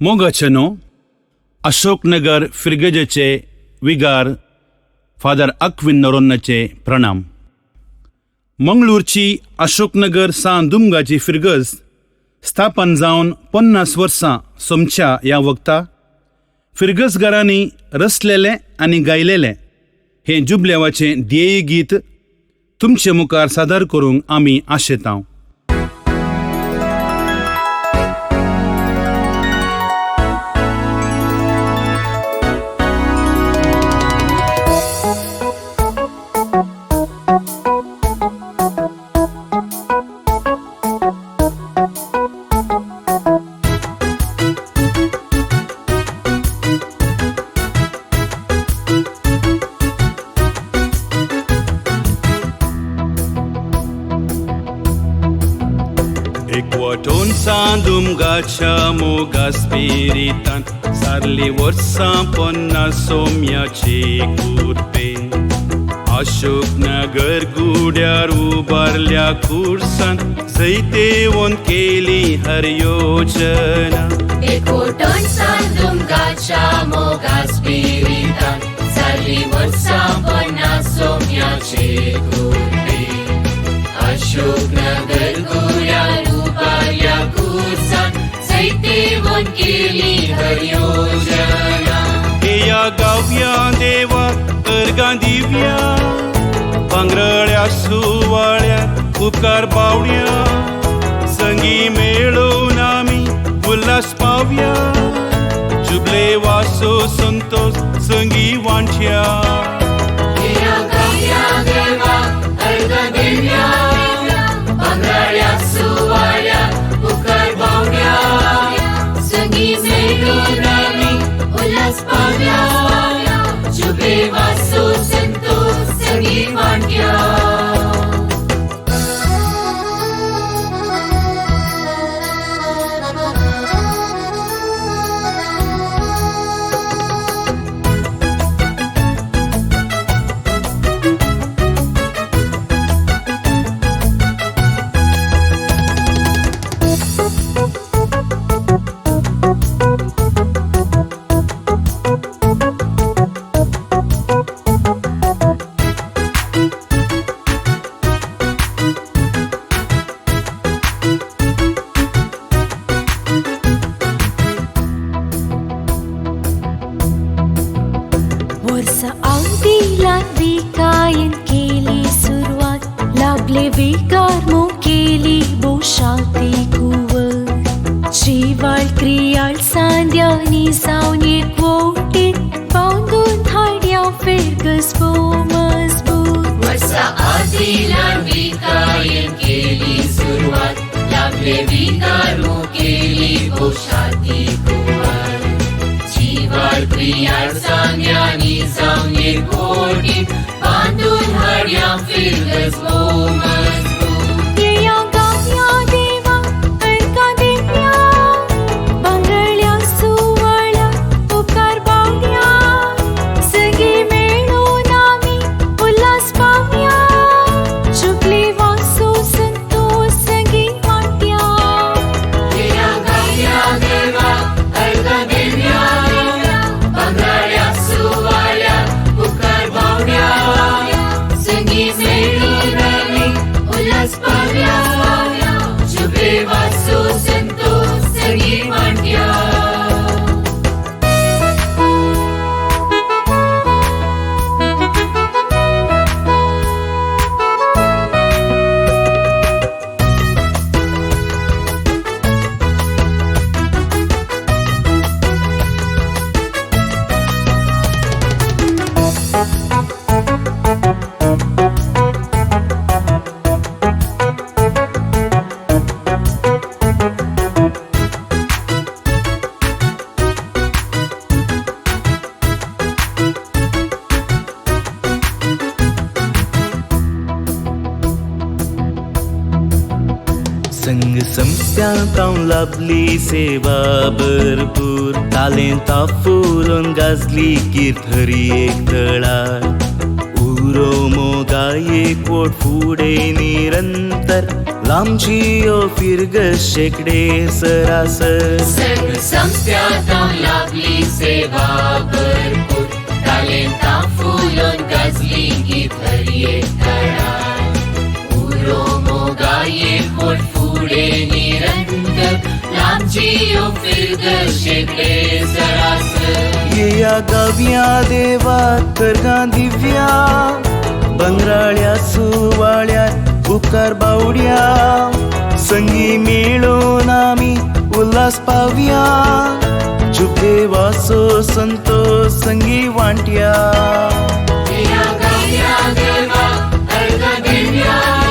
मोगाचनो Ashoknagar फिरगजेचे विगार father अक्विन नोरोन्नाचे प्रणाम. मंगळूरची अशोकनगर सांदुमगाची फिरगज स्थापन जावन 50 वर्सां सोमच्या ह्या वक्ता फिरगजगारांनी रचलेले आनी गायलेले हे जुबलेवाचें ध्येय गीत तुमचे मुखार सादर करूंक आमी आशेतांव. एकवटून सांदुमगाच्या मोगा स्पिरितान सारली वर्सां 50 सोम्याची कुर्ते अशोकनगर गुड्यार उबारल्या खुर्सान जैतेवून केली हर योजना. एकवटून सांदुमगाच्या मोगा स्पिरितान सारली वर्सां 50 सोम्याची कुर्ते अशोकनगर गुड्यार उबारल्या खुर्सान जैतेवून केली हर योजना. या गाव्या देवा अर्गां दिव्या पांगरळ्या सुवाळ्या उपकार बावड्या संगी मेळून आमी उल्हास पावया जुबले वासो संतोष संगी वांठ्या. या गाव्या देवा अर्गां दिव्या पांगरळ्या सुवाळ्या उपकार बावड्या संगी मेळून आमी उल्हास पावया जुबले वासो संतोष संगी वांठ्या. वर्षा आवडीला विकायन केली सुरुवात लाभले विकार मो केली बोशाती कुवर जीवाळ क्रियाळ सांद्यानी जावन एकवटीत बांदून धाड्या फिरगज भो मजबूत. वर्षा आदिला विकायन केली सुरुवात लाभले विकारो केली बोशाती कुवर जीवाळ क्रियाळ सांग्यानी जावन एकवटीत बांदून हाड्या फिरगज भो मजबूत. या गाव्या देवा अर्गां दिव्या पांगरळ्या सुवाळ्या उपकार बावड्या सगळी मेळून आमी उल्हास पावया जुबले वासो संतोष संगी वांट्या. या गाव्या देवा अर्गां दिव्या पांगरळ्या सुवाळ्या उपकार बावड्या संगी मेळून आमी उल्हास पावया जुबले वासो संतोष संगी वांट्या. संग संप्या पावन लाभली सेवा भरपूर तालेंता फुलोवन गाजली कीर्त हरी एक तळार उरो मोगाये कोट फुडे निरंतर लांबची ओ फिरगस शेकडे सरासर संघ संस्था लाभली सेवा भरपूर तालेंता फुलोन गाजली ही भरये तळार उरो मोगाये पोट फुडे निरंतर लांबची ओ फिरगस शेकडे सरासर या गाव्या देवा करगा दिव्या बंगराळ्या सुवाळ्यात उपकार बावड्या संगी मेळून आमी उल्हास पावया चुपे वासो संतोष संगी वांट्या या गाव्या देवा अर्घ दिव्या